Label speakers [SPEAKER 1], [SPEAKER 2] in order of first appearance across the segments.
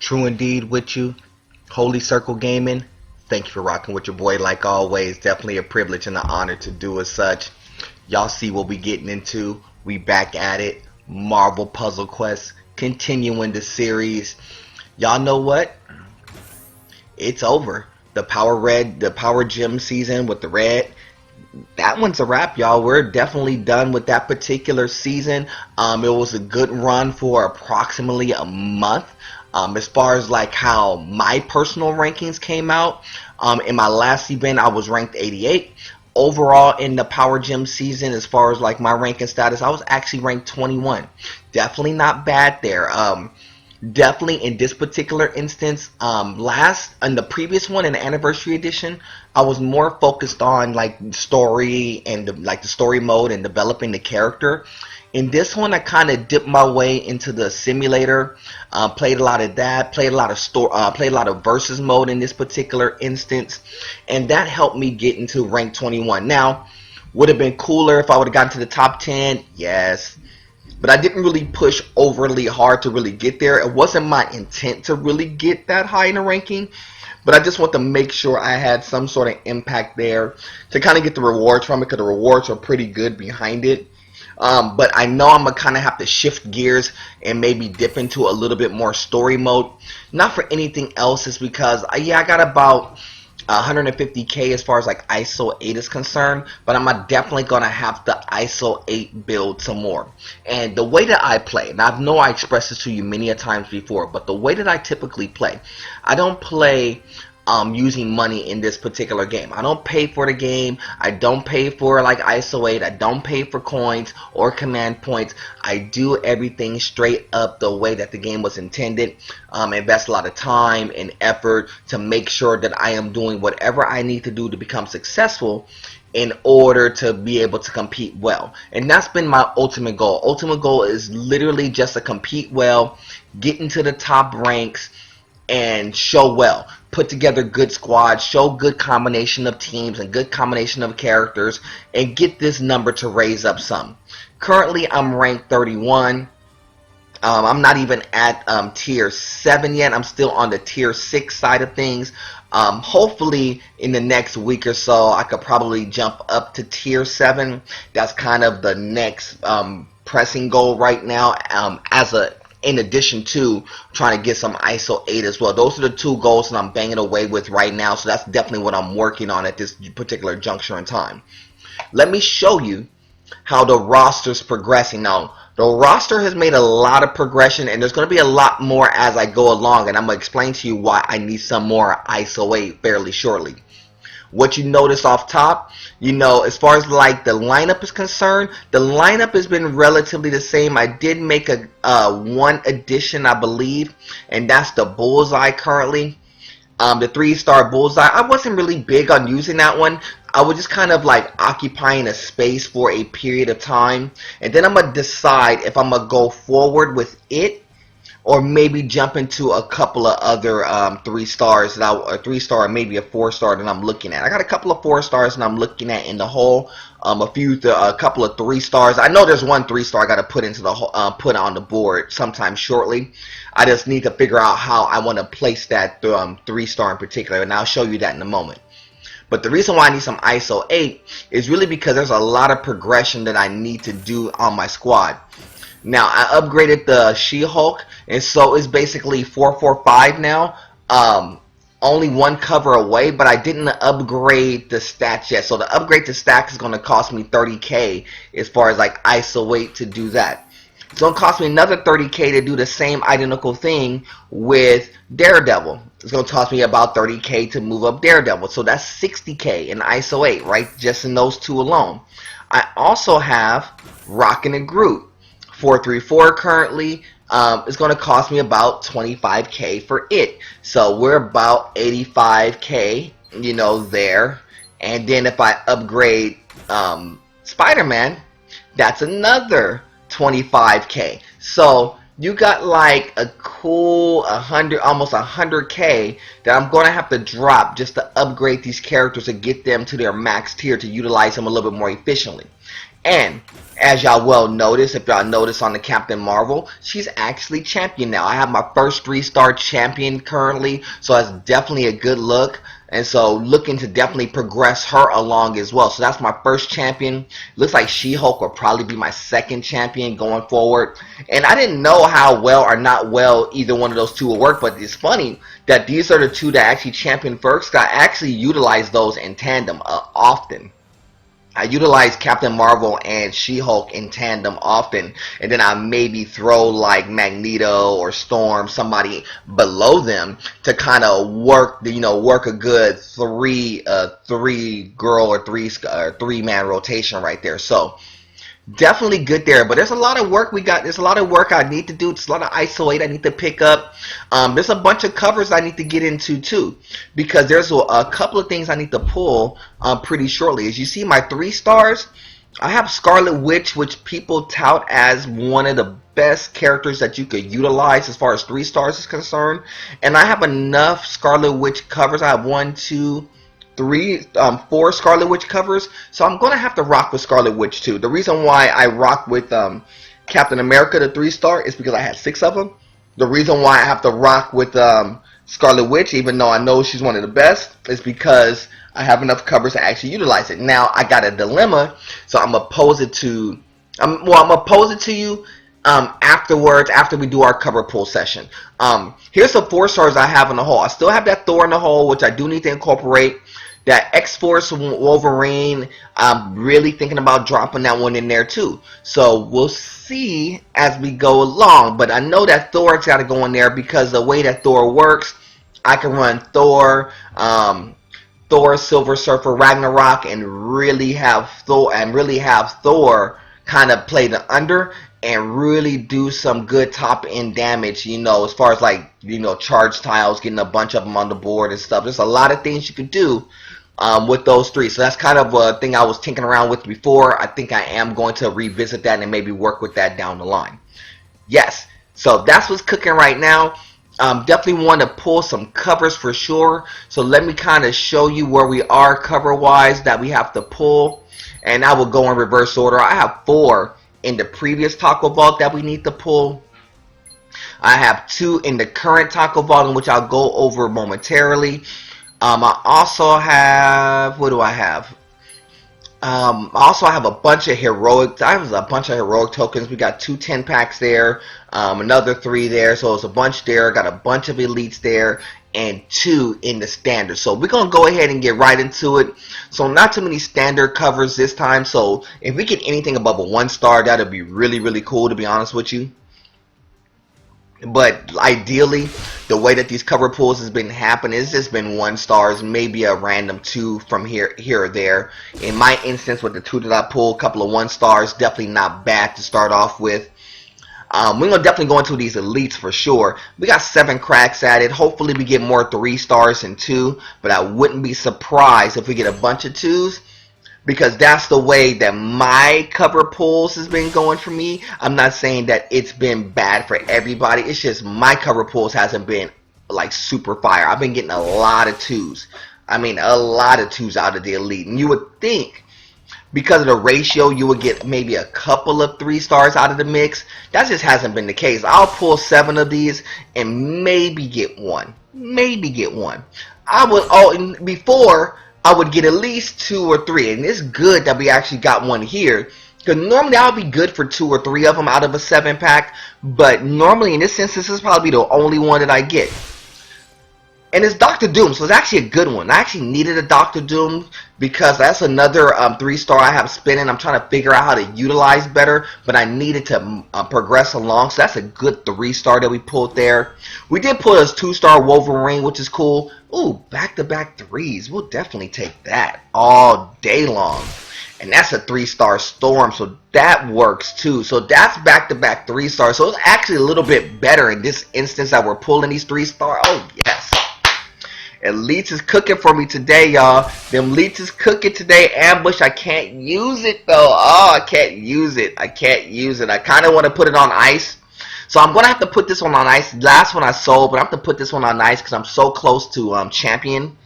[SPEAKER 1] True indeed with you. Holy Circle Gaming, thank you for rocking with your boy like always. Definitely a privilege and an honor to do as such. Y'all see what we getting into. We back at it. Marvel Puzzle Quest, continuing the series. Y'all know what? It's over. The Power Gem season with the red, that one's a wrap, y'all. We're definitely done with that particular season. It was a good run for approximately a month. As far as like how my personal rankings came out, in my last event I was ranked 88. Overall in the Power Gem season, as far as like my ranking status, I was actually ranked 21. Definitely not bad there. Definitely in this particular instance, last in the previous one, in the anniversary edition, I was more focused on like story and the story mode and developing the character. In this one, I kind of dipped my way into the simulator, played a lot of that, played a lot of versus mode in this particular instance, and that helped me get into rank 21. Now, would have been cooler if I would have gotten to the top 10, yes. But I didn't really push overly hard to really get there. It wasn't my intent to really get that high in the ranking. But I just want to make sure I had some sort of impact there to kind of get the rewards from it, because the rewards are pretty good behind it. But I know I'm going to kind of have to shift gears and maybe dip into a little bit more story mode. Not for anything else, it's because, yeah, I got about 150k as far as like ISO 8 is concerned, but I'm definitely gonna have to ISO 8 build some more. And the way that I play, and I know I expressed this to you many a times before, but the way that I typically play, I don't play using money in this particular game. I don't pay for the game. I don't pay for like ISO 8. I don't pay for coins or command points. I do everything straight up the way that the game was intended. Invest a lot of time and effort to make sure that I am doing whatever I need to do to become successful in order to be able to compete well. And that's been my ultimate goal. Ultimate goal is literally just to compete well, get into the top ranks, and show well. Put together good squads, show good combination of teams and good combination of characters, and get this number to raise up some. Currently, I'm ranked 31. I'm not even at tier 7 yet. I'm still on the tier 6 side of things. Hopefully, in the next week or so, I could probably jump up to tier 7. That's kind of the next pressing goal right now, in addition to trying to get some ISO 8 as well. Those are the two goals that I'm banging away with right now, so that's definitely what I'm working on at this particular juncture in time. Let me show you how the roster's progressing. Now, the roster has made a lot of progression, and there's going to be a lot more as I go along, and I'm going to explain to you why I need some more ISO 8 fairly shortly. What you notice off top, you know, as far as like the lineup is concerned, the lineup has been relatively the same. I did make a one addition, I believe, and that's the Bullseye currently. The 3-star Bullseye. I wasn't really big on using that one. I was just kind of like occupying a space for a period of time, and then I'm gonna decide if I'm gonna go forward with it, or maybe jump into a couple of other 3-stars that a 3-star, maybe a 4-star that I'm looking at. I got a couple of 4-stars that I'm looking at in the hole. A couple of 3-stars. I know there's one 3-star I got to put into the put on the board sometime shortly. I just need to figure out how I want to place that 3-star in particular, and I'll show you that in a moment. But the reason why I need some ISO 8 is really because there's a lot of progression that I need to do on my squad. Now, I upgraded the She-Hulk, and so it's basically 445 now. Only one cover away, but I didn't upgrade the stats yet. So to upgrade the stats is going to cost me 30k as far as like ISO 8 to do that. It's going to cost me another 30k to do the same identical thing with Daredevil. It's going to cost me about 30k to move up Daredevil. So that's 60k in ISO 8, right? Just in those two alone. I also have Rockin' and Groot. 434 currently. It's going to cost me about 25k for it. So we're about 85k, you know, there. And then if I upgrade Spider-Man, that's another 25k. So you got like a cool 100, almost 100k that I'm going to have to drop just to upgrade these characters and get them to their max tier to utilize them a little bit more efficiently. And as y'all well notice, if y'all notice on the Captain Marvel, she's actually champion now. I have my first 3-star champion currently, so that's definitely a good look. And so looking to definitely progress her along as well. So that's my first champion. Looks like She-Hulk will probably be my second champion going forward. And I didn't know how well or not well either one of those two will work, but it's funny that these are the two that actually champion first. I actually utilize those in tandem often. I utilize Captain Marvel and She-Hulk in tandem often, and then I maybe throw like Magneto or Storm, somebody below them, to kind of work, work a good three girl or three man rotation right there. So definitely good there, but there's a lot of work we got. There's a lot of work I need to do. There's a lot of isolate I need to pick up. There's a bunch of covers I need to get into too, because there's a couple of things I need to pull pretty shortly. As you see, my 3 stars, I have Scarlet Witch, which people tout as one of the best characters that you could utilize as far as 3 stars is concerned. And I have enough Scarlet Witch covers. I have 1, 2, 3, 4 Scarlet Witch covers, so I'm gonna have to rock with Scarlet Witch too. The reason why I rock with Captain America, the 3-star, is because I had 6 of them. The reason why I have to rock with Scarlet Witch, even though I know she's one of the best, is because I have enough covers to actually utilize it. Now I got a dilemma, so I'm gonna pose it to you afterwards, after we do our cover pull session. Here's the 4 stars I have in the hole. I still have that Thor in the hole, which I do need to incorporate. That X-Force Wolverine, I'm really thinking about dropping that one in there too. So we'll see as we go along. But I know that Thor's got to go in there, because the way that Thor works, I can run Thor, Thor, Silver Surfer, Ragnarok, and really have Thor kind of play the under and really do some good top end damage, as far as like, charge tiles, getting a bunch of them on the board and stuff. There's a lot of things you could do with those 3. So that's kind of a thing I was tinkering around with before. I think I am going to revisit that and maybe work with that down the line. Yes, so that's what's cooking right now. Definitely want to pull some covers for sure. So let me kind of show you where we are cover wise that we have to pull, and I will go in reverse order. I have 4 in the previous Taco Vault that we need to pull. I have 2 in the current Taco Vault, which I'll go over momentarily. I also have, what do I have? Also, I have a bunch of heroic. I have a bunch of heroic tokens. We got 2 10-packs there, another 3 there, so it's a bunch there. Got a bunch of elites there, and 2 in the standard. So we're gonna go ahead and get right into it. So not too many standard covers this time. So if we get anything above a 1 star, that'd be really, really cool, to be honest with you. But ideally, the way that these cover pulls has been happening, it's just been 1 stars, maybe a random 2 from here or there. In my instance, with the 2 that I pulled, a couple of 1 stars, definitely not bad to start off with. We're gonna definitely go into these elites for sure. We got 7 cracks at it. Hopefully, we get more 3 stars than 2, but I wouldn't be surprised if we get a bunch of 2s. Because that's the way that my cover pulls has been going for me. I'm not saying that it's been bad for everybody. It's just my cover pulls hasn't been like super fire. I've been getting a lot of 2s. I mean, a lot of 2s out of the elite. And you would think, because of the ratio, you would get maybe a couple of 3 stars out of the mix. That just hasn't been the case. I'll pull 7 of these and maybe get 1. Maybe get 1. Before, I would get at least 2 or 3, and it's good that we actually got 1 here, because normally I would be good for 2 or 3 of them out of a 7-pack, but normally in this instance, this is probably the only one that I get. And it's Doctor Doom, so it's actually a good one. I actually needed a Doctor Doom, because that's another 3-star I have spinning. I'm trying to figure out how to utilize better, but I needed to progress along, so that's a good 3-star that we pulled there. We did pull a 2-star Wolverine, which is cool. Ooh, back-to-back 3s. We'll definitely take that all day long. And that's a 3-star Storm, so that works too. So that's back-to-back 3 stars. So it's actually a little bit better in this instance that we're pulling these 3-star. Oh, yes. Elites is cooking for me today, y'all. Them Elites is cooking today. Ambush, I can't use it, though. Oh, I can't use it. I can't use it. I kind of want to put it on ice. So I'm going to have to put this one on ice. Last one I sold, but I have to put this one on ice because I'm so close to champion.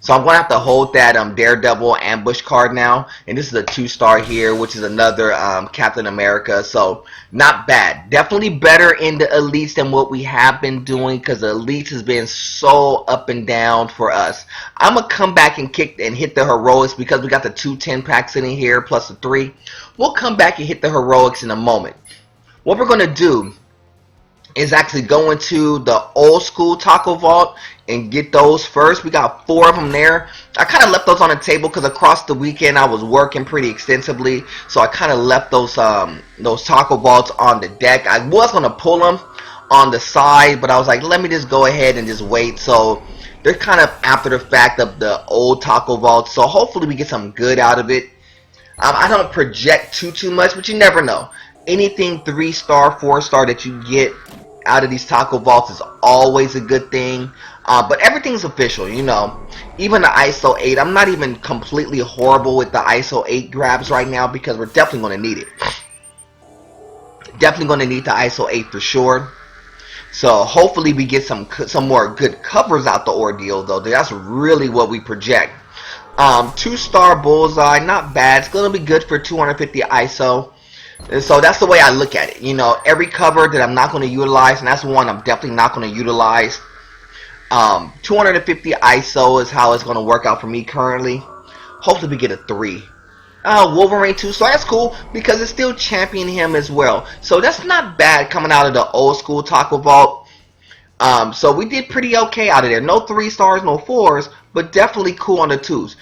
[SPEAKER 1] So I'm going to have to hold that Daredevil ambush card now. And this is a 2-star here, which is another Captain America. So not bad. Definitely better in the Elites than what we have been doing, because the Elites has been so up and down for us. I'm going to come back and kick and hit the Heroics because we got the 2 10-packs in here plus the 3. We'll come back and hit the Heroics in a moment. What we're going to do is actually go into the old school Taco Vault and get those first. We got 4 of them there. I kind of left those on the table because across the weekend I was working pretty extensively, so I kind of left those Taco Vaults on the deck. I was going to pull them on the side, but I was like, let me just go ahead and just wait. So they're kind of after the fact of the old Taco Vaults, so hopefully we get some good out of it. I don't project too much, but you never know. Anything 3-star, 4-star that you get out of these Taco Vaults is always a good thing. But everything's official, you know. Even the ISO 8, I'm not even completely horrible with the ISO 8 grabs right now because we're definitely going to need it. Definitely going to need the ISO 8 for sure. So hopefully we get some more good covers out the ordeal, though. That's really what we project. 2-star Bullseye, not bad. It's going to be good for 250 ISO. And so that's the way I look at it. You know, every cover that I'm not going to utilize, and that's one I'm definitely not going to utilize. 250 ISO is how it's going to work out for me currently. Hopefully we get a 3. Wolverine 2-star, that's cool because it's still championing him as well. So that's not bad coming out of the old school Taco Vault. So we did pretty okay out of there. No 3-stars, no 4s, but definitely cool on the 2s.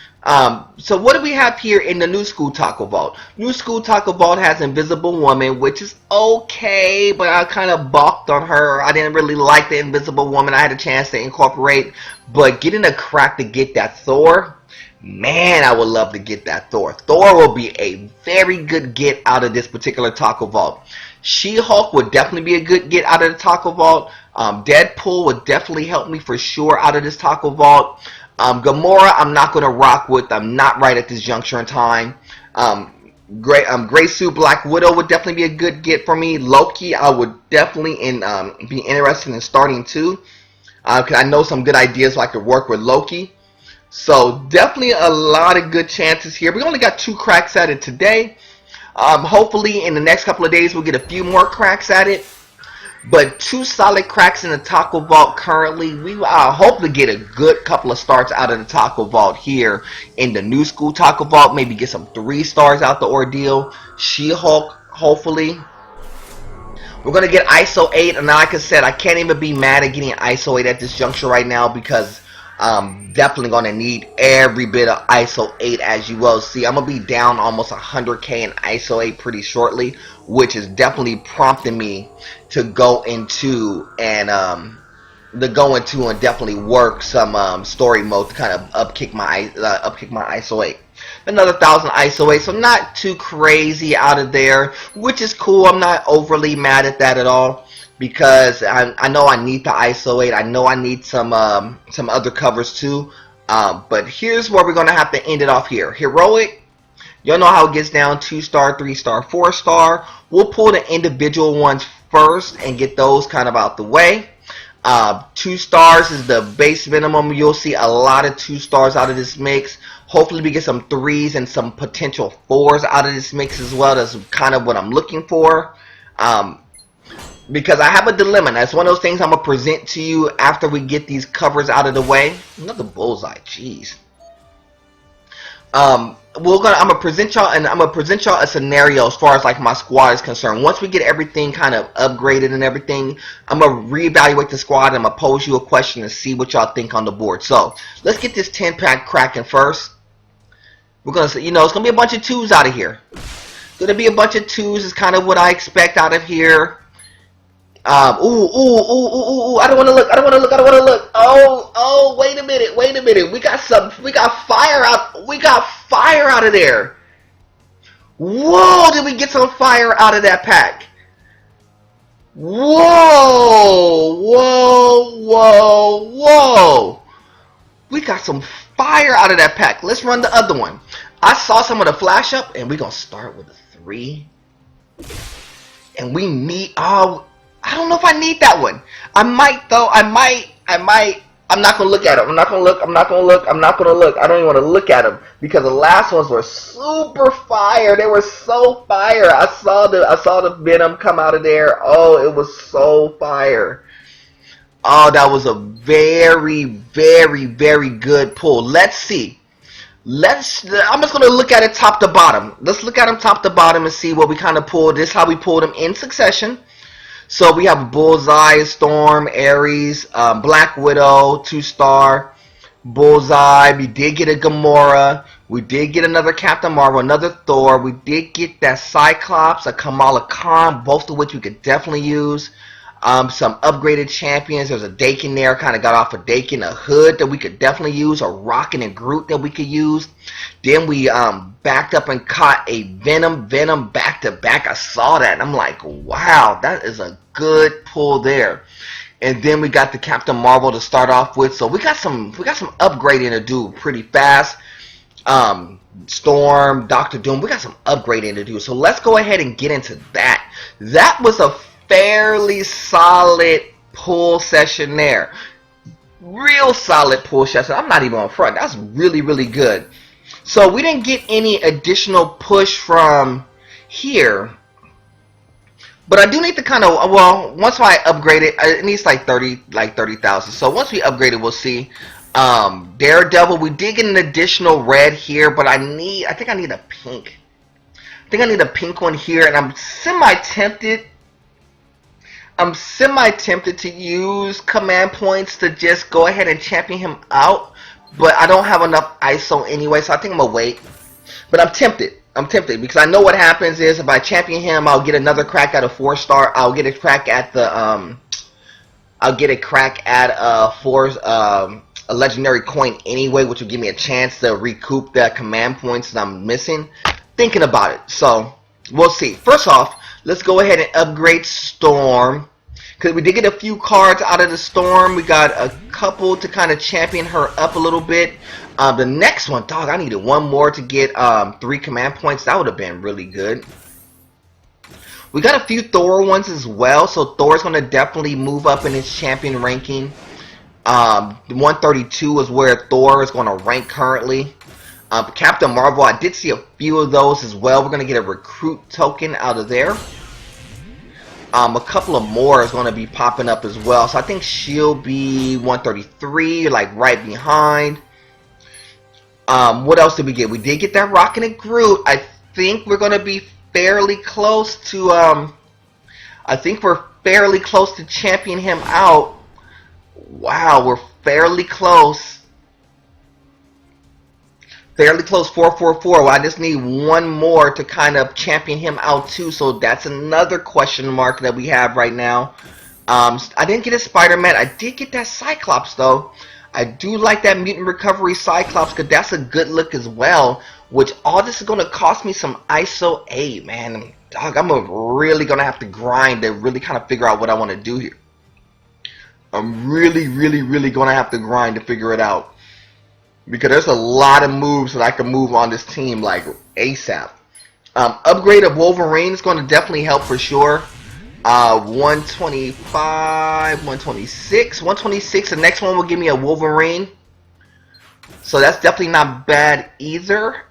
[SPEAKER 1] So what do we have here in the new school Taco Vault? New school Taco Vault has Invisible Woman, which is okay, but I kind of balked on her. I didn't really like the Invisible Woman. I had a chance to incorporate, but getting a crack to get that Thor, man, I would love to get that Thor. Thor will be a very good get out of this particular Taco Vault. She-Hulk would definitely be a good get out of the Taco Vault. Deadpool would definitely help me for sure out of this Taco Vault. Gamora, I'm not going to rock with. I'm not right at this juncture in time. Gray Suit Black Widow would definitely be a good get for me. Loki, I would definitely be interested in starting too. Because I know some good ideas so I could work with Loki. So definitely a lot of good chances here. We only got 2 cracks at it today. Hopefully in the next couple of days we'll get a few more cracks at it. But 2 solid cracks in the Taco Vault currently. We hope to get a good couple of starts out of the Taco Vault here in the new school Taco Vault. Maybe get some 3-stars out the ordeal. She-Hulk, hopefully. We're going to get ISO 8. And like I said, I can't even be mad at getting ISO 8 at this juncture right now because I'm definitely going to need every bit of ISO 8, as you will see. I'm going to be down almost 100k in ISO 8 pretty shortly, which is definitely prompting me to go into and definitely work some story mode to kind of upkick my ISO 8. Another 1000 ISO 8, so not too crazy out of there, which is cool. I'm not overly mad at that at all, because I know I need the ISO 8. I know I need some other covers too. But here's where we're gonna have to end it off here. Heroic, y'all know how it gets down: 2-star, 3-star, 4-star. We'll pull the individual ones first and get those kind of out the way. 2 stars is the base minimum. You'll see a lot of 2 stars out of this mix. Hopefully we get some 3s and some potential 4s out of this mix as well. That's kind of what I'm looking for. Because I have a dilemma. That's one of those things I'm going to present to you after we get these covers out of the way. Another Bullseye, jeez. I'm gonna present y'all a scenario as far as like my squad is concerned. Once we get everything kind of upgraded and everything, I'm gonna reevaluate the squad and I'm gonna pose you a question and see what y'all think on the board. So let's get this 10-pack cracking first. We're gonna say, you know, it's gonna be a bunch of 2s out of here. It's gonna be a bunch of 2s is kind of what I expect out of here. I don't want to look. Oh, wait a minute. We got fire out of there. Whoa, did we get some fire out of that pack? Whoa. We got some fire out of that pack. Let's run the other one. I saw some of the flash up, and we're going to start with a 3. And we need, I don't know if I need that one. I might though. I might. I'm not gonna look at them. I'm not gonna look. I'm not gonna look. I'm not gonna look. I don't even want to look at them because the last ones were super fire. They were so fire. I saw the Venom come out of there. Oh, it was so fire. Oh, that was a very, very, very good pull. Let's see. I'm just gonna look at it top to bottom. Let's look at them top to bottom and see what we kind of pulled. This is how we pulled them in succession. So we have Bullseye, Storm, Ares, Black Widow, 2-star, Bullseye. We did get a Gamora. We did get another Captain Marvel, another Thor. We did get that Cyclops, a Kamala Khan, both of which we could definitely use. Some upgraded champions. There's a Dakin there, kind of got off of Dakin. A Hood that we could definitely use. A Rocket and Groot that we could use. Then we backed up and caught a Venom back to back. I saw that and I'm like, wow, that is a good pull there. And then we got the Captain Marvel to start off with. So we got some upgrading to do pretty fast. Storm, Doctor Doom, we got some upgrading to do. So let's go ahead and get into that. That was a fairly solid pull session there. Real solid pull session. I'm not even on front. That's really, really good. So we didn't get any additional push from here. But I do need to kind of, well, once I upgrade it, it needs like 30,000. So once we upgrade it, we'll see. Daredevil, we did get an additional red here, but I think I need a pink. I think I need a pink one here, and I'm semi-tempted to use command points to just go ahead and champion him out, but I don't have enough ISO anyway, so I think I'm gonna wait. But I'm tempted because I know what happens is if I champion him, I'll get another crack at a 4-star. I'll get a crack at the a legendary coin anyway, which will give me a chance to recoup the command points that I'm missing. Thinking about it, so we'll see. First off, let's go ahead and upgrade Storm. Because we did get a few cards out of the Storm. We got a couple to kind of champion her up a little bit. The next one, dog, I needed one more to get 3 command points. That would have been really good. We got a few Thor ones as well. So Thor's going to definitely move up in his champion ranking. 132 is where Thor is going to rank currently. Captain Marvel, I did see a few of those as well. We're going to get a recruit token out of there. A couple of more is going to be popping up as well. So I think she'll be 133, like right behind. What else did we get? We did get that Rocket and Groot. I think we're going to be fairly close to, I think we're fairly close to champion him out. Wow, we're fairly close. Fairly close, 444. Well, I just need one more to kind of champion him out too. So that's another question mark that we have right now. I didn't get a Spider-Man. I did get that Cyclops though. I do like that Mutant Recovery Cyclops because that's a good look as well. Which all this is going to cost me some ISO 8, man. Dog, I'm really going to have to grind to really kind of figure out what I want to do here. I'm really going to have to grind to figure it out. Because there's a lot of moves that I can move on this team like ASAP. Upgrade of Wolverine is going to definitely help for sure. 125, 126. 126, the next one will give me a Wolverine. So that's definitely not bad either.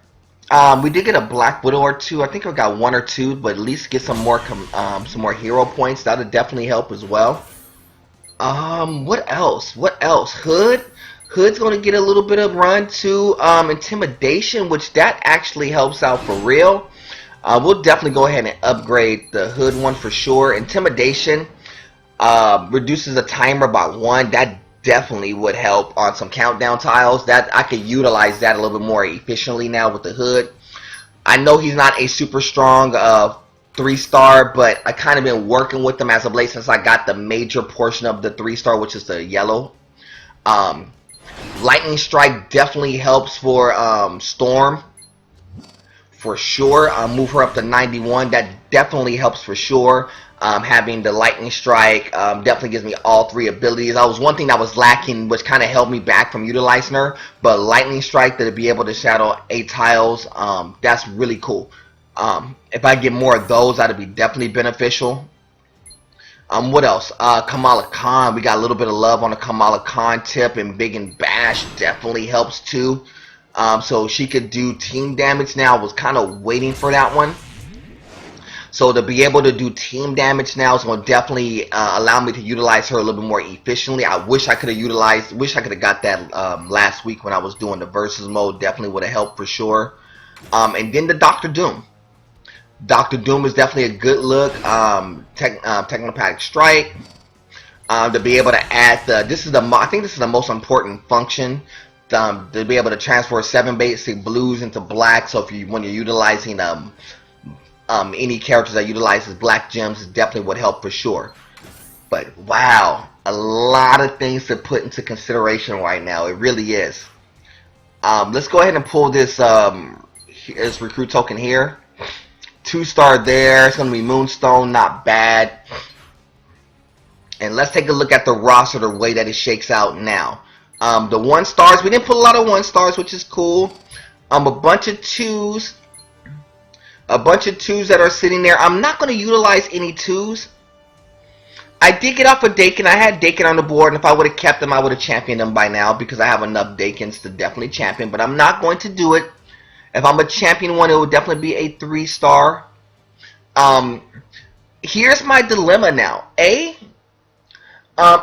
[SPEAKER 1] We did get a Black Widow or 2. I think I got 1 or 2, but at least get some more hero points. That would definitely help as well. What else? Hood's going to get a little bit of run to Intimidation, which that actually helps out for real. We'll definitely go ahead and upgrade the Hood one for sure. Intimidation reduces the timer by 1. That definitely would help on some countdown tiles. That I could utilize that a little bit more efficiently now with the Hood. I know he's not a super strong 3-star, but I kind of been working with him as of late since I got the major portion of the 3-star, which is the yellow. Lightning Strike definitely helps for Storm for sure. Move her up to 91. That definitely helps for sure. Having the Lightning Strike definitely gives me all 3 abilities. That was one thing that was lacking, which kind of held me back from utilizing her. But Lightning Strike, to be able to shadow 8 tiles, that's really cool. If I get more of those, that'd be definitely beneficial. What else? Kamala Khan. We got a little bit of love on the Kamala Khan tip, and Big and Bash definitely helps too. So she could do team damage now. I was kind of waiting for that one. So to be able to do team damage now is going to definitely allow me to utilize her a little bit more efficiently. I wish I could have got that last week when I was doing the versus mode. Definitely would have helped for sure. And then the Doctor Doom. Doctor Doom is definitely a good look. Technopathic Strike. To be able to add I think this is the most important function. To be able to transfer 7 basic blues into black. So when you're utilizing any characters that utilizes black gems, definitely would help for sure. But wow, a lot of things to put into consideration right now. It really is. Let's go ahead and pull this recruit token here. 2-star there. It's going to be Moonstone, not bad. And let's take a look at the roster, the way that it shakes out now. The 1-stars, we didn't put a lot of 1-stars, which is cool. A bunch of 2s. A bunch of 2s that are sitting there. I'm not going to utilize any 2s. I did get off of Dakin. I had Dakin on the board, and if I would have kept them, I would have championed them by now because I have enough Dakins to definitely champion. But I'm not going to do it. If I'm a champion one, it would definitely be a 3-star. Here's my dilemma now.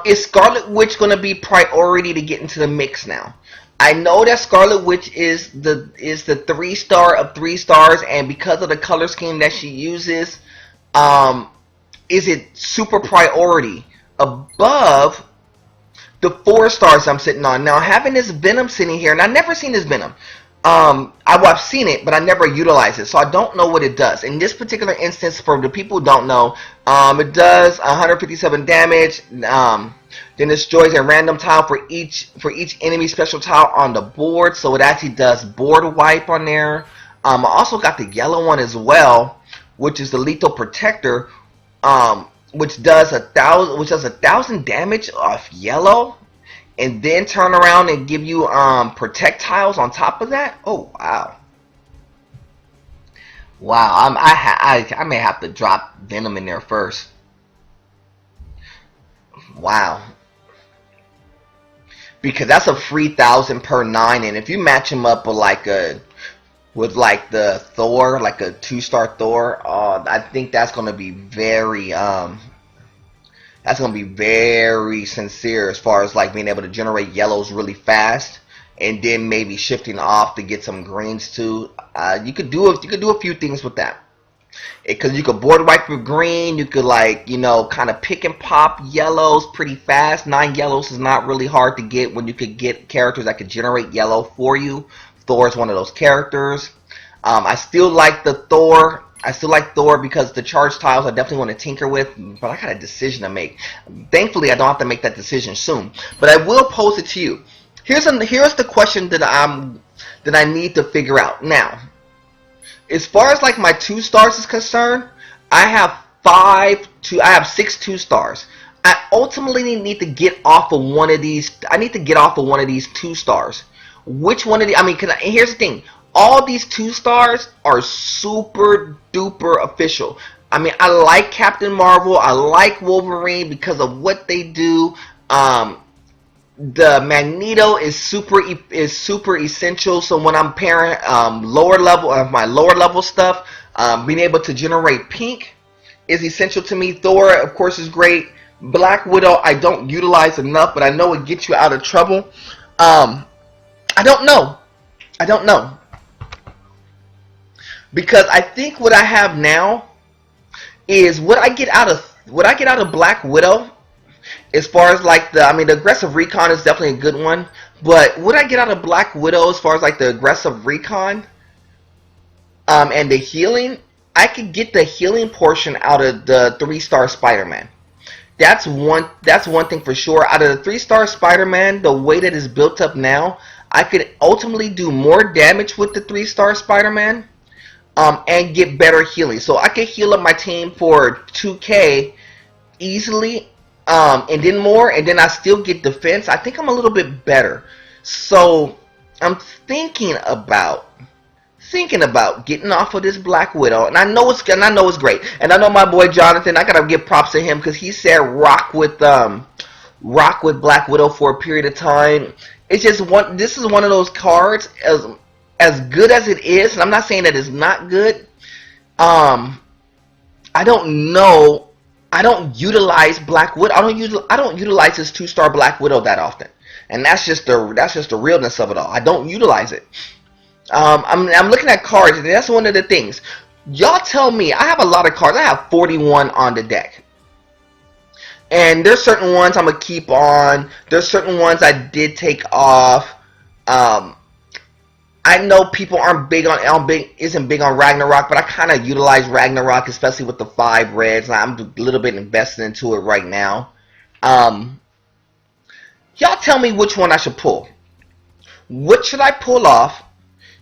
[SPEAKER 1] Is Scarlet Witch going to be priority to get into the mix now? I know that Scarlet Witch is the 3-star of 3 stars, and because of the color scheme that she uses, is it super priority above the 4 stars I'm sitting on? Now, having this Venom sitting here, and I've never seen this Venom. I've seen it, but I never utilize it, so I don't know what it does. In this particular instance, for the people who don't know, it does 157 damage. Then destroys a random tile for each enemy special tile on the board, so it actually does board wipe on there. I also got the yellow one as well, which is the Lethal Protector, which does 1,000 damage off yellow. And then turn around and give you protect tiles on top of that. Oh wow, wow! I may have to drop Venom in there first. Wow, because that's a free 1,000 per 9, and if you match him up with the Thor, like a 2-star Thor, I think that's gonna be very That's going to be very sincere as far as like being able to generate yellows really fast, and then maybe shifting off to get some greens too. You could do a few things with that, because you could board wipe with green. You could kind of pick and pop yellows pretty fast. 9 yellows is not really hard to get when you could get characters that could generate yellow for you. Thor is one of those characters. I still like the Thor. I still like Thor because the charge tiles I definitely want to tinker with, but I got a decision to make. Thankfully, I don't have to make that decision soon, but I will pose it to you. Here's the question that I need to figure out now. As far as like my 2-stars is concerned, I have 6 2-stars. I ultimately need to get off of one of these. I need to get off of one of these 2-stars. Which one of the? I mean, here's the thing. All these 2-stars are super duper official. I mean, I like Captain Marvel. I like Wolverine because of what they do. The Magneto is super essential. So when I'm pairing lower level stuff, being able to generate pink is essential to me. Thor, of course, is great. Black Widow, I don't utilize enough, but I know it gets you out of trouble. I don't know. Because I think what I have now is what I get out of Black Widow, as far as like the aggressive recon is definitely a good one, but what I get out of Black Widow as far as like the aggressive recon and the healing, I could get the healing portion out of the 3-star Spider-Man. That's one thing for sure. Out of the 3-star Spider-Man, the way that it's built up now, I could ultimately do more damage with the 3-star Spider-Man. And get better healing. So I could heal up my team for 2k easily, and then more, and then I still get defense. I think I'm a little bit better. So I'm thinking about thinking about getting off of this Black Widow, and I know it's great, and I know my boy Jonathan. I gotta give props to him because he said rock with Black Widow for a period of time. It's just one. This is one of those cards as good as it is, and I'm not saying that it's not good. I don't know. I don't utilize Black Widow. I don't utilize this 2-star Black Widow that often, and that's just the realness of it all. I don't utilize it. I'm looking at cards, and that's one of the things. Y'all tell me. I have a lot of cards. I have 41 on the deck. And there's certain ones I'm gonna keep on. There's certain ones I did take off. I know people isn't big on Ragnarok, but I kind of utilize Ragnarok, especially with the 5 reds. I'm a little bit invested into it right now. Y'all tell me which one I should pull. Which should I pull off,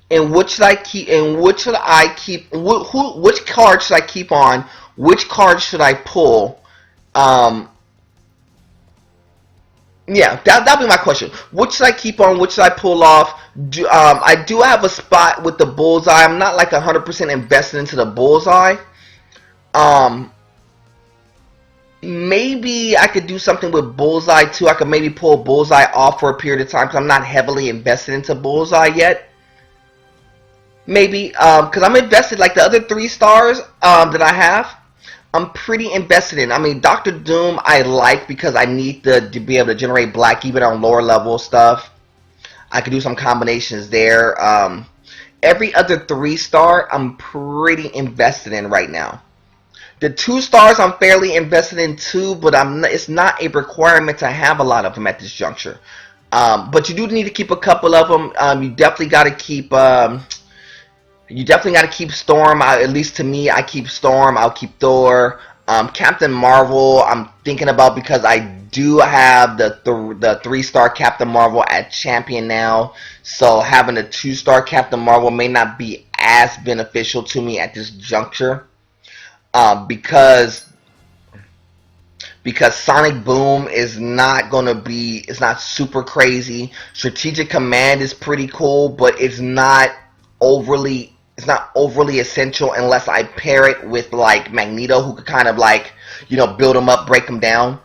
[SPEAKER 1] and which should I keep? And which should I keep? Which card should I keep on? Which card should I pull? Yeah, that'll be my question. Which should I keep on? Which should I pull off? I do have a spot with the Bullseye. I'm not like 100% invested into the Bullseye. Maybe I could do something with Bullseye too. I could maybe pull Bullseye off for a period of time because I'm not heavily invested into Bullseye yet. Maybe because I'm invested like the other 3 stars that I have. I'm pretty invested in. I mean, Doctor Doom I like because I need to be able to generate black even on lower level stuff. I could do some combinations there. Every other 3-star I'm pretty invested in right now. The 2 stars I'm fairly invested in too, but it's not a requirement to have a lot of them at this juncture. But you do need to keep a couple of them. You definitely got to keep. You definitely got to keep Storm. At least to me, I keep Storm. I'll keep Thor. Captain Marvel, I'm thinking about because I do have the 3-star Captain Marvel at Champion now. So having a 2-star Captain Marvel may not be as beneficial to me at this juncture. Because Sonic Boom is not gonna be. It's not super crazy. Strategic Command is pretty cool, but it's not overly essential unless I pair it with like Magneto, who could kind of like, you know, build them up, break them down.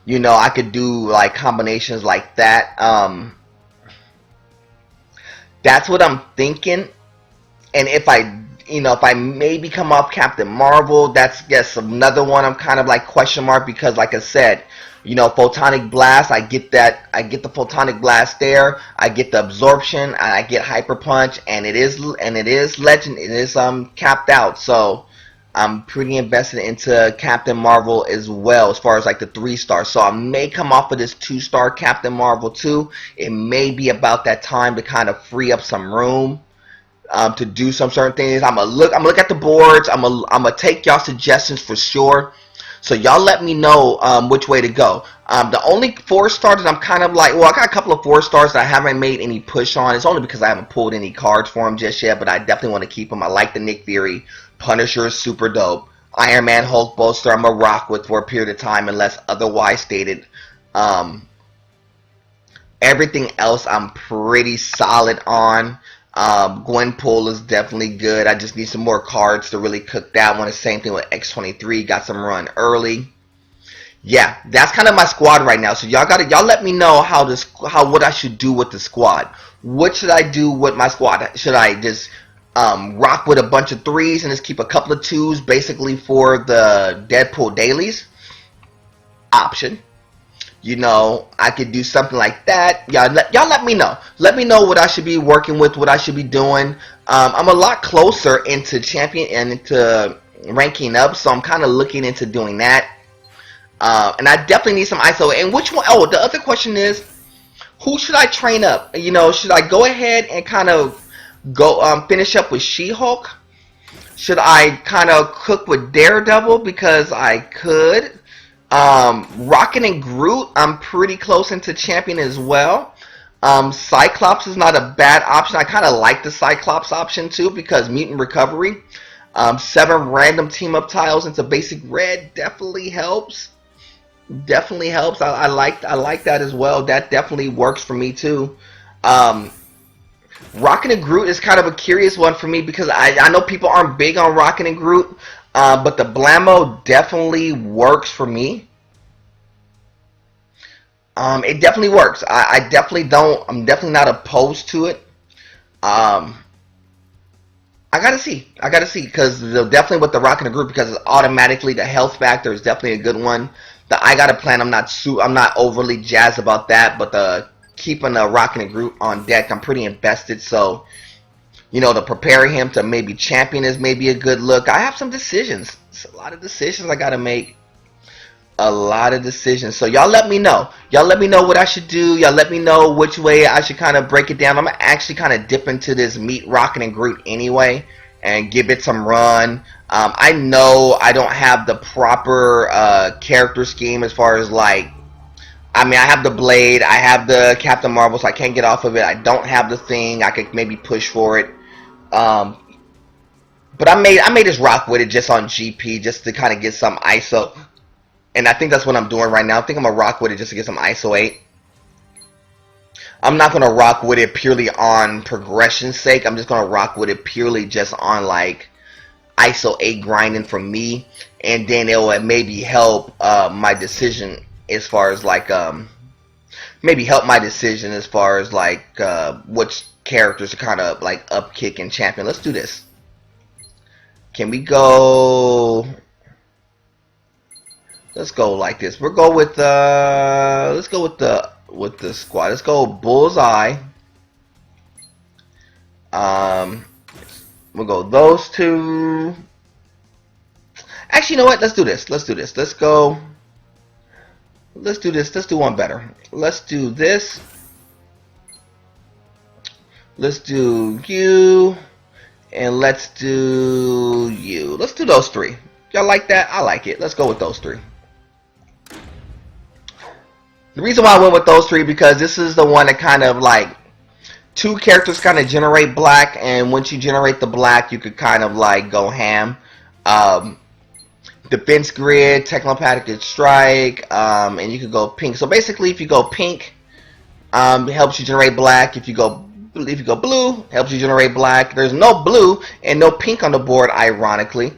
[SPEAKER 1] You know, I could do like combinations like that. That's what I'm thinking. And if I maybe come off Captain Marvel, that's another one I'm kind of like question mark because like I said, you know, Photonic Blast, I get the Photonic Blast there, I get the Absorption, and I get Hyper Punch, and it is legend, it is capped out, so I'm pretty invested into Captain Marvel as well as far as like the 3-star. So I may come off of this 2-star Captain Marvel too. It may be about that time to kind of free up some room to do some certain things. I'm gonna look at the boards. I'm gonna take y'all suggestions for sure. So y'all let me know which way to go. The only 4-star that I'm kind of like, well, I got a couple of 4-stars that I haven't made any push on. It's only because I haven't pulled any cards for them just yet, but I definitely want to keep them. I like the Nick Fury. Punisher is super dope. Iron Man, Hulk Buster, I'm going to rock with for a period of time unless otherwise stated. Everything else I'm pretty solid on. Gwenpool is definitely good. I just need some more cards to really cook that one. The same thing with X-23. Got some run early. Yeah, that's kind of my squad right now. So y'all let me know what I should do with the squad. What should I do with my squad? Should I just rock with a bunch of 3s and just keep a couple of 2s basically for the Deadpool dailies? Option. You know, I could do something like that. Y'all let me know. Let me know what I should be working with, what I should be doing. I'm a lot closer into Champion and into ranking up, so I'm kind of looking into doing that. And I definitely need some ISO. And which one? Oh, the other question is, who should I train up? You know, should I go ahead and kind of go finish up with She-Hulk? Should I kind of cook with Daredevil because I could? Rocket and Groot, I'm pretty close into Champion as well. Cyclops is not a bad option. I kind of like the Cyclops option too because Mutant Recovery. 7 random team up tiles into basic red definitely helps. Definitely helps. I like that as well. That definitely works for me too. Rockin' and Groot is kind of a curious one for me because I know people aren't big on Rockin' and Groot, but the Blammo definitely works for me. It definitely works. I definitely don't. I'm definitely not opposed to it. Um, I gotta see. I gotta see because definitely with the Rockin' and Groot because it's automatically the health factor is definitely a good one. The I got a plan. I'm not overly jazzed about that, but the keeping the Rockin' and Groot on deck, I'm pretty invested. So to prepare him to maybe champion is maybe a good look. I have some decisions. It's a lot of decisions I gotta make. A lot of decisions. So y'all let me know. Y'all let me know what I should do. Y'all let me know which way I should kind of break it down. I'm gonna actually kind of dip into this Meet Rockin' and Groot anyway and give it some run. I know I don't have the proper character scheme as far as like. I mean, I have the Blade, I have the Captain Marvel, so I can't get off of it. I don't have the thing. I could maybe push for it. Um, but I may just rock with it just on GP just to kind of get some ISO. And I think that's what I'm doing right now. I think I'm going to rock with it just to get some ISO 8. I'm not going to rock with it purely on progression's sake. I'm just going to rock with it purely just on like ISO 8 grinding for me. And then it will maybe help my decision as far as like which characters are kind of like upkick and champion. Let's do this. Can we go? Let's go like this. Let's go with the squad. Let's go Bullseye. We'll go those two. Actually, you know what? Let's do this. Let's do this. Let's go. Let's do this. Let's do one better. Let's do this. Let's do you. And let's do you. Let's do those three. Y'all like that? I like it. Let's go with those three. The reason why I went with those three because this is the one that kind of like two characters kind of generate black, and once you generate the black, you could kind of like go ham. Defense grid, technopathic strike, and you could go pink. So basically, if you go pink, it helps you generate black. If you go blue, helps you generate black. There's no blue and no pink on the board, ironically,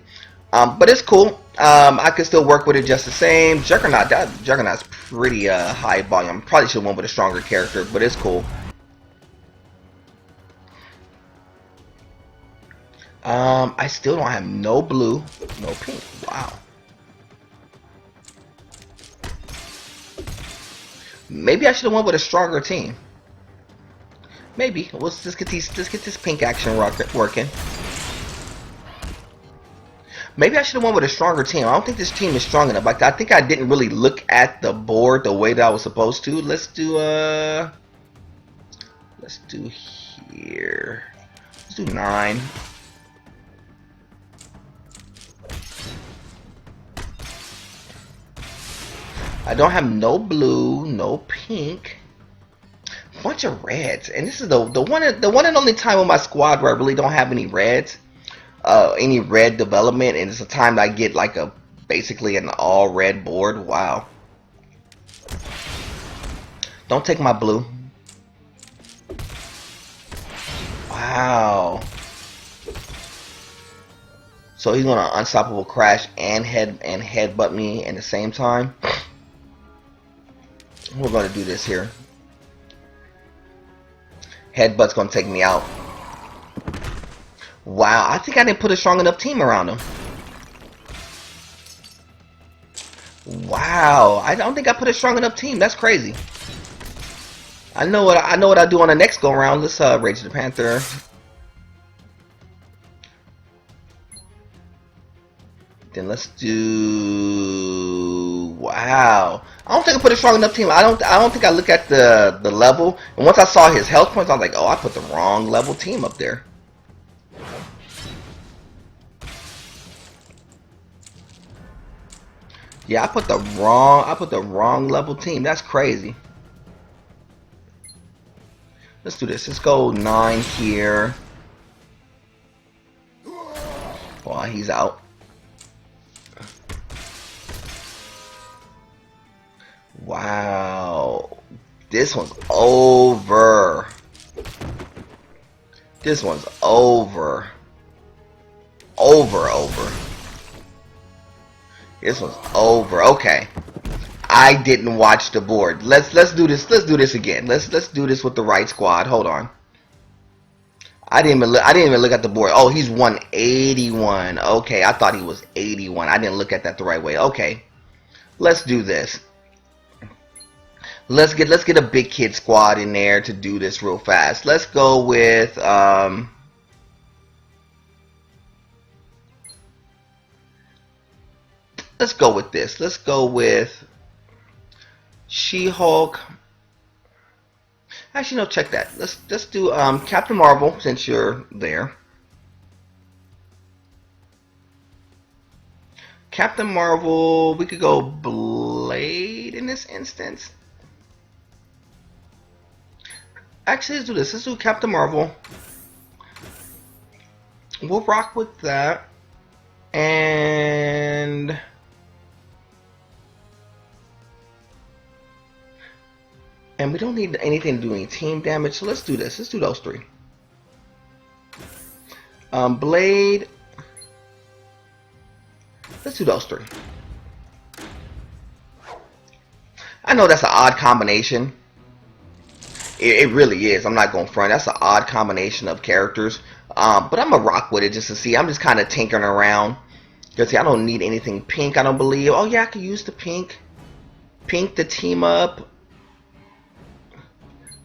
[SPEAKER 1] but it's cool. I can still work with it just the same. Juggernaut's pretty high volume. Probably should have went with a stronger character, but it's cool. I still don't have no blue, no pink. Wow. Maybe I should have went with a stronger team. Maybe. Let's just get this pink action working. Maybe I should have went with a stronger team. I don't think this team is strong enough. Like I think I didn't really look at the board the way that I was supposed to. Let's do here. Let's do 9. I don't have no blue, no pink. Bunch of reds, and this is the one and only time on my squad where I really don't have any reds. Any red development, and it's a time that I get like basically an all red board. Wow. Don't take my blue. Wow. So he's gonna unstoppable crash and headbutt me at the same time. We're gonna do this here. Headbutt's gonna take me out. Wow, I think I didn't put a strong enough team around him. Wow, I don't think I put a strong enough team. That's crazy. I know what I do on the next go around. Let's Rage the Panther. Then let's do. Wow, I don't think I put a strong enough team. I don't think I look at the level. And once I saw his health points, I was like, oh, I put the wrong level team up there. Yeah, I put the wrong level team. That's crazy. Let's do this. Let's go 9 here. Well, he's out. Wow. This one's over. This one's over. Over. This one's over. Okay. I didn't watch the board. Let's do this. Let's do this again. Let's do this with the right squad. Hold on. I didn't even look at the board. Oh, he's 181. Okay, I thought he was 81. I didn't look at that the right way. Okay. Let's do this. Let's get a big kid squad in there to do this real fast. Let's go with let's go with this. Let's go with She-Hulk. Actually, no, check that. Let's do Captain Marvel since you're there. Captain Marvel, we could go Blade in this instance. Actually, let's do this. Let's do Captain Marvel. We'll rock with that. And we don't need anything to do any team damage, so let's do this. Let's do those three. Blade. Let's do those three. I know that's an odd combination. It really is. I'm not going front. That's an odd combination of characters. But I'm going to rock with it just to see. I'm just kind of tinkering around. Because see, I don't need anything pink, I don't believe. Oh, yeah, I could use the pink. Pink to team up.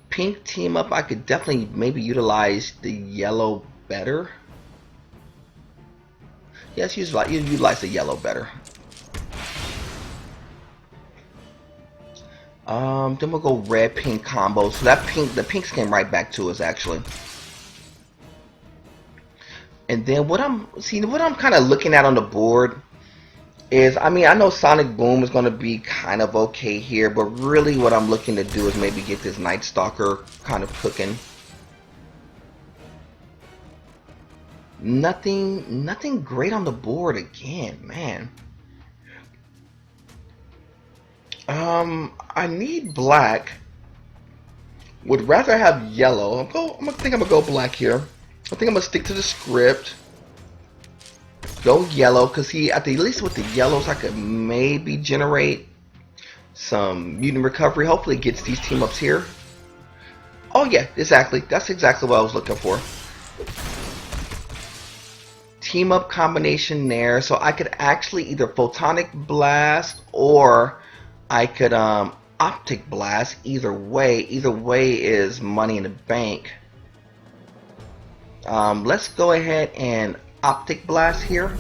[SPEAKER 1] Pink team up. I could definitely maybe utilize the yellow better. Yes, utilize the yellow better. Then we'll go red pink combo. So that pink, the pinks came right back to us actually. And then what I'm kind of looking at on the board is, I mean, I know Sonic Boom is going to be kind of okay here, but really what I'm looking to do is maybe get this Night Stalker kind of cooking. Nothing great on the board again, man. I need black. Would rather have yellow. I think I'm gonna go black here. I think I'm gonna stick to the script. Go yellow, cause at least with the yellows I could maybe generate some mutant recovery. Hopefully it gets these team ups here. Oh yeah, exactly. That's exactly what I was looking for. Team up combination there, so I could actually either Photonic Blast or I could Optic Blast. Either way is money in the bank. Let's go ahead and Optic Blast here.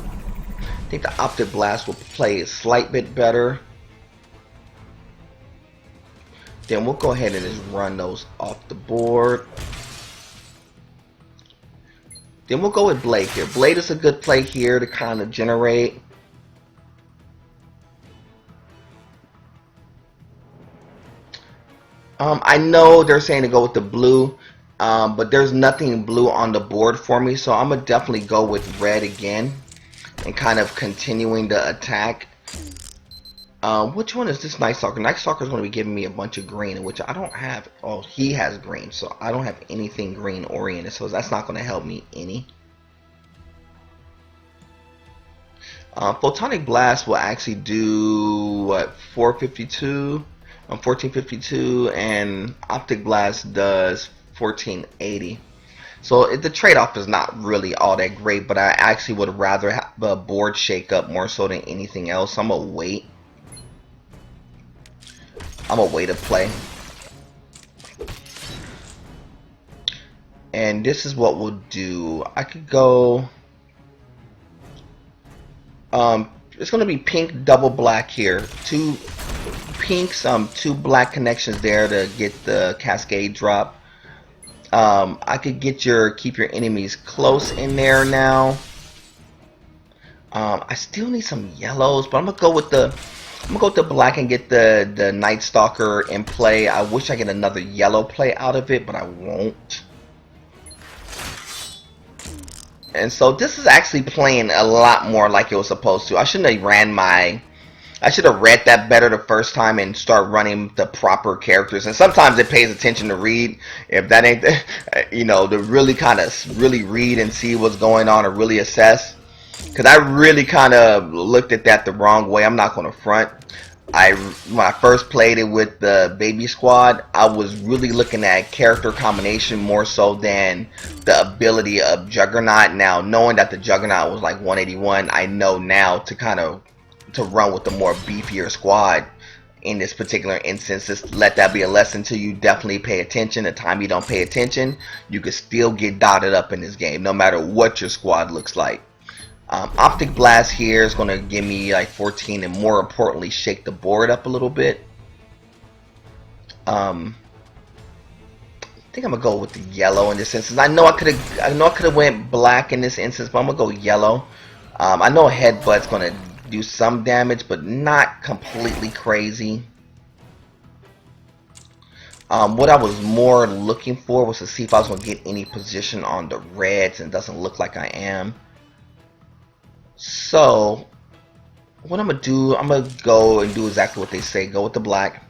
[SPEAKER 1] I think the Optic Blast will play a slight bit better. Then we'll go ahead and just run those off the board. Then we'll go with Blade here. Blade is a good play here to kind of generate. I know they're saying to go with the blue, but there's nothing blue on the board for me, so I'm going to definitely go with red again and kind of continuing the attack. Which one is this Night Stalker? Night Stalker is going to be giving me a bunch of green, which I don't have. Oh, he has green, so I don't have anything green oriented, so that's not going to help me any. Photonic Blast will actually do what, 452, 1452, and Optic Blast does 1480. So the trade-off is not really all that great, but I actually would rather have a board shake-up more so than anything else. I'm gonna wait. I'm gonna wait to play. And this is what we'll do. I could go. It's gonna be pink double black here. Two pinks, two black connections there to get the cascade drop. I could get keep your enemies close in there now. I still need some yellows, but I'm gonna go with the black and get the Night Stalker in play. I wish I get another yellow play out of it, but I won't. And so this is actually playing a lot more like it was supposed to. I shouldn't have ran my I should have read that better the first time and start running the proper characters. And sometimes it pays attention to read. If that ain't the, to really kind of really read and see what's going on or really assess. Because I really kind of looked at that the wrong way. I'm not going to front. When I first played it with the baby squad, I was really looking at character combination more so than the ability of Juggernaut. Now, knowing that the Juggernaut was like 181, I know now to run with the more beefier squad in this particular instance. Just let that be a lesson to you. Definitely pay attention. The time you don't pay attention, you can still get dotted up in this game, no matter what your squad looks like. Optic Blast here is going to give me like 14 and more importantly shake the board up a little bit. I think I'm going to go with the yellow in this instance. I know I could have went black in this instance, but I'm going to go yellow. I know a headbutt's going to do some damage, but not completely crazy. What I was more looking for was to see if I was going to get any position on the reds, and it doesn't look like I am. So, what I'm going to do, I'm going to go and do exactly what they say. Go with the black.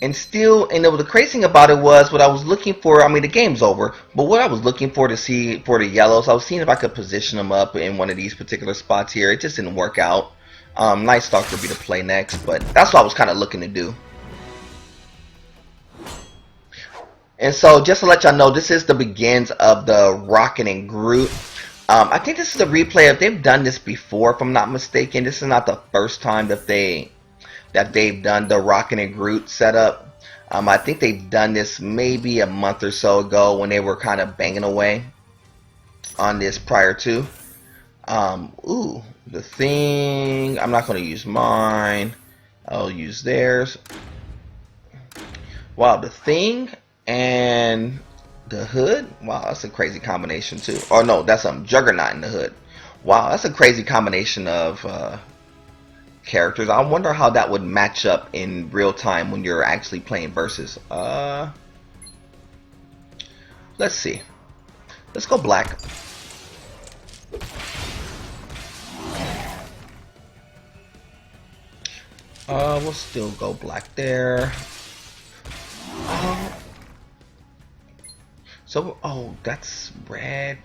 [SPEAKER 1] And the crazy thing about it was, what I was looking for, I mean, the game's over, but what I was looking for to see for the yellows, I was seeing if I could position them up in one of these particular spots here. It just didn't work out. Night Stalker would be the play next, but that's what I was kind of looking to do. And so, just to let y'all know, this is the begins of the Rocket and Groot. I think this is a replay of, they've done this before, if I'm not mistaken. This is not the first time that they've done the Rocket and Groot setup. I think they've done this maybe a month or so ago when they were kind of banging away on this prior to. Ooh, the Thing. I'm not going to use mine. I'll use theirs. Wow, the Thing and the Hood. Wow, that's a crazy combination too. Oh no, that's Juggernaut in the Hood. Wow, that's a crazy combination of characters. I wonder how that would match up in real time when you're actually playing versus. Let's see. Let's go black. We'll still go black there. Oh, that's red.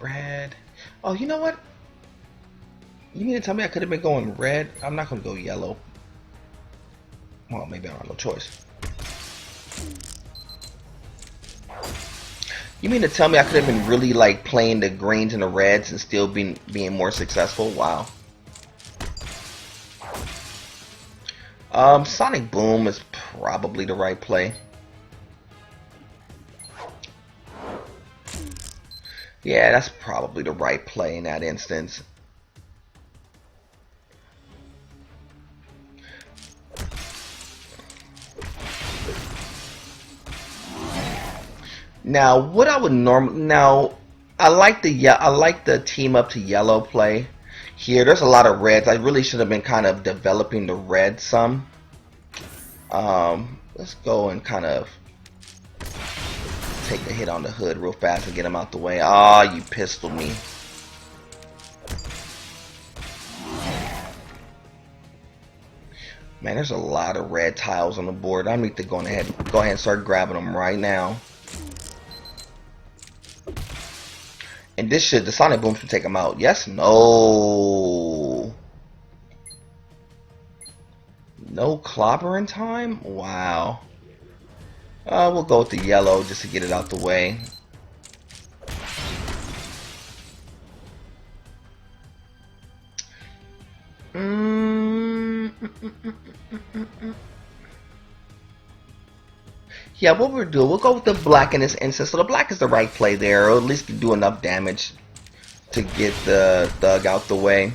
[SPEAKER 1] Oh, you know what? You mean to tell me I could have been going red? I'm not going to go yellow. Well, maybe I don't have no choice. You mean to tell me I could have been really like playing the greens and the reds and still being more successful? Wow. Sonic Boom is probably the right play. Yeah, that's probably the right play in that instance. Now, what I would normally I like the team up to yellow play. Here, there's a lot of reds. I really should have been kind of developing the red some. Let's go and kind of take a hit on the Hood real fast and get him out the way. Ah, you pistoled me. Man, there's a lot of red tiles on the board. I need to go ahead and start grabbing them right now. And the Sonic Boom should take them out. Yes? No. No clobbering time? Wow. We'll go with the yellow just to get it out the way. Yeah, what we'll do, we'll go with the black in this instance. So the black is the right play there, or at least do enough damage to get the thug out the way.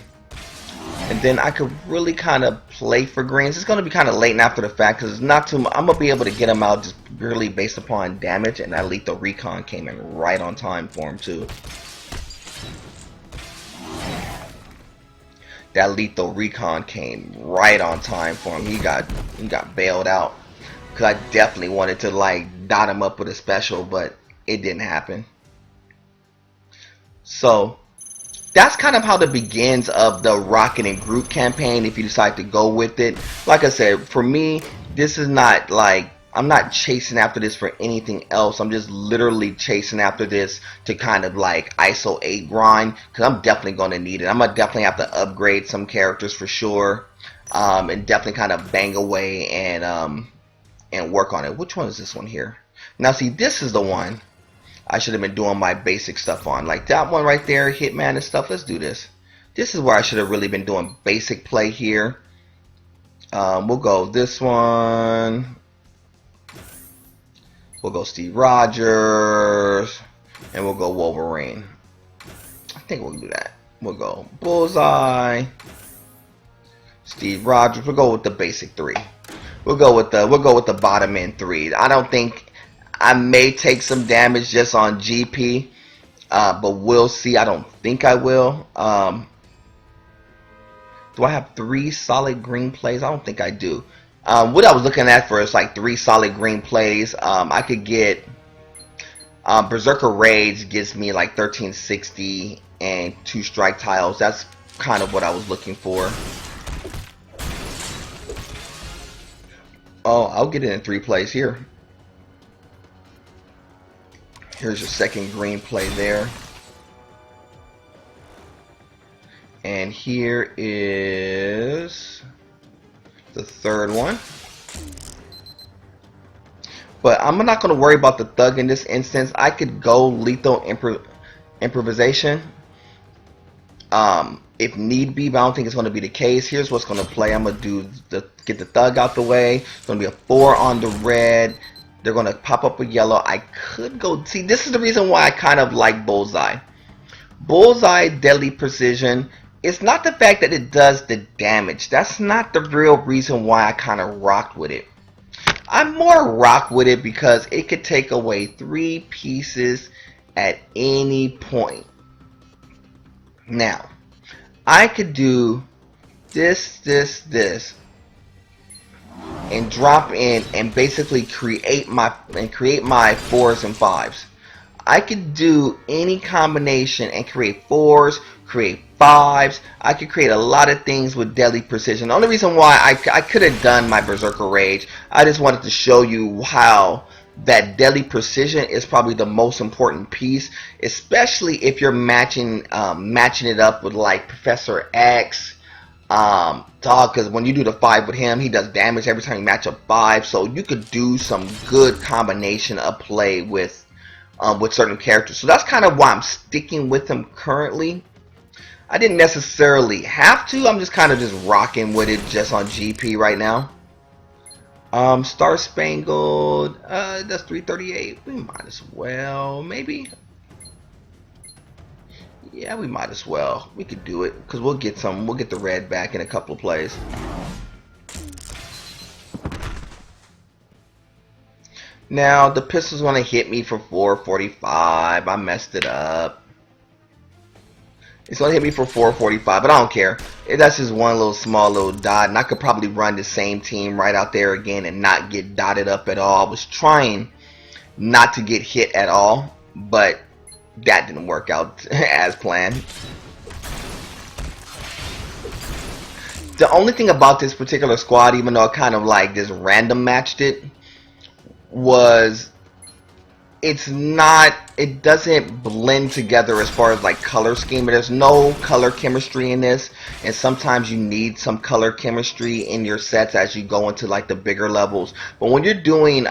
[SPEAKER 1] And then I could really kind of play for greens. It's going to be kind of late after the fact because it's not too much. I'm going to be able to get him out just purely based upon damage. And that Lethal Recon came in right on time for him too. That Lethal Recon came right on time for him. He got bailed out. Because I definitely wanted to like dot him up with a special, but it didn't happen. So that's kind of how the begins of the Rocket and Groot campaign, if you decide to go with it. Like I said, for me, this is not like, I'm not chasing after this for anything else. I'm just literally chasing after this to kind of like ISO 8 grind, because I'm definitely going to need it. I'm going to definitely have to upgrade some characters for sure, and definitely kind of bang away and work on it. Which one is this one here? Now see, this is the one I should have been doing my basic stuff on. Like that one right there, Hitman and stuff. Let's do this. This is where I should have really been doing basic play here. We'll go this one. We'll go Steve Rogers. And we'll go Wolverine. I think we'll do that. We'll go Bullseye, Steve Rogers. We'll go with the basic 3. We'll go with the bottom end 3. I don't think, I may take some damage just on GP, but we'll see. I don't think I will. Do I have 3 solid green plays? I don't think I do. What I was looking at for is like 3 solid green plays. I could get Berserker Rage gives me like 1360 and 2 strike tiles. That's kind of what I was looking for. Oh, I'll get it in 3 plays here. Here's your second green play there. And here is the third one. But I'm not going to worry about the thug in this instance. I could go lethal improvisation if need be, but I don't think it's going to be the case. Here's what's going to play. I'm going to do get the thug out the way. It's going to be a 4 on the red. They're going to pop up a yellow. I could go, see, this is the reason why I kind of like Bullseye. Bullseye, deadly precision. It's not the fact that it does the damage. That's not the real reason why I kind of rocked with it. I'm more rock with it because it could take away 3 pieces at any point. Now, I could do this, and drop in and basically create my 4s and 5s. I could do any combination and create 4s, create 5s. I could create a lot of things with deadly precision. The only reason why I could have done my Berserker Rage, I just wanted to show you how that deadly precision is probably the most important piece, especially if you're matching it up with like Professor X. Because when you do the 5 with him, he does damage every time you match up 5, so you could do some good combination of play with certain characters. So that's kind of why I'm sticking with him currently. I didn't necessarily have to. I'm just kind of just rocking with it just on GP right now. Star Spangled, that's 338. We might as well, maybe. Yeah, we might as well. We could do it because we'll get the red back in a couple of plays. Now the pistol's gonna hit me for 445. I messed it up. It's gonna hit me for 445, but I don't care. That's just one little small little dot, and I could probably run the same team right out there again and not get dotted up at all. I was trying not to get hit at all, but that didn't work out as planned. The only thing about this particular squad, even though I kind of like just random matched it, was it doesn't blend together as far as like color scheme. There's no color chemistry in this, and sometimes you need some color chemistry in your sets as you go into like the bigger levels. But when you're doing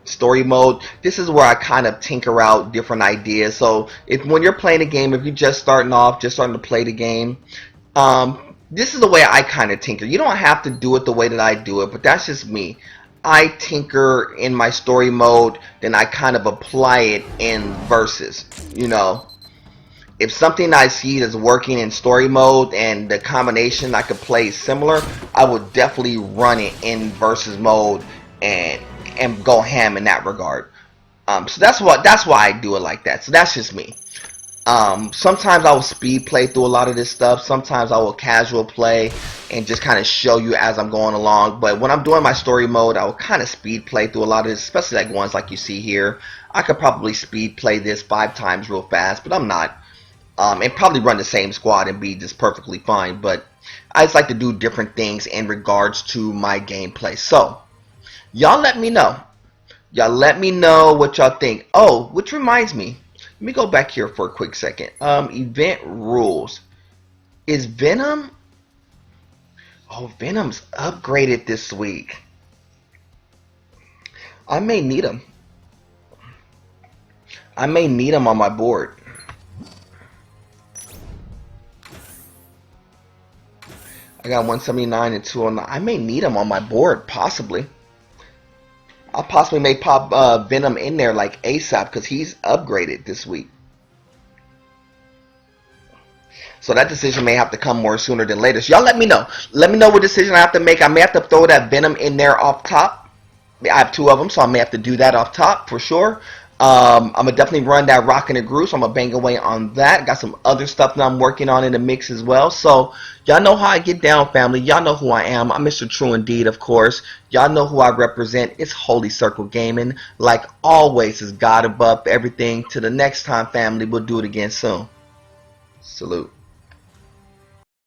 [SPEAKER 1] story mode, this is where I kind of tinker out different ideas. So when you're playing a game, if you're just starting to play the game, this is the way I kind of tinker. You don't have to do it the way that I do it, but that's just me. I tinker in my story mode, then I kind of apply it in versus. You know, if something I see that's working in story mode and the combination I could play similar, I would definitely run it in versus mode and go ham in that regard. So that's why I do it like that. So that's just me. Sometimes I will speed play through a lot of this stuff. Sometimes I will casual play and just kind of show you as I'm going along. But when I'm doing my story mode, I will kind of speed play through a lot of this, especially like ones like you see here. I could probably speed play this 5 times real fast, but I'm not. and probably run the same squad and be just perfectly fine. But I just like to do different things in regards to my gameplay. So y'all let me know. Y'all let me know what y'all think. Oh, which reminds me. Let me go back here for a quick second. Event rules. Is Venom? Oh, Venom's upgraded this week. I may need him. I may need him on my board. I got 179 and 209. I may need him on my board, possibly. I possibly may pop Venom in there like ASAP because he's upgraded this week. So that decision may have to come more sooner than later. So y'all let me know. Let me know what decision I have to make. I may have to throw that Venom in there off top. I have 2 of them, so I may have to do that off top for sure. I'm going to definitely run that Rock and the Groove, so I'm going to bang away on that. Got some other stuff that I'm working on in the mix as well. So y'all know how I get down, family. Y'all know who I am. I'm Mr. True Indeed, of course. Y'all know who I represent. It's Holy Circle Gaming. Like always, is God above everything. Till the next time, family. We'll do it again soon. Salute.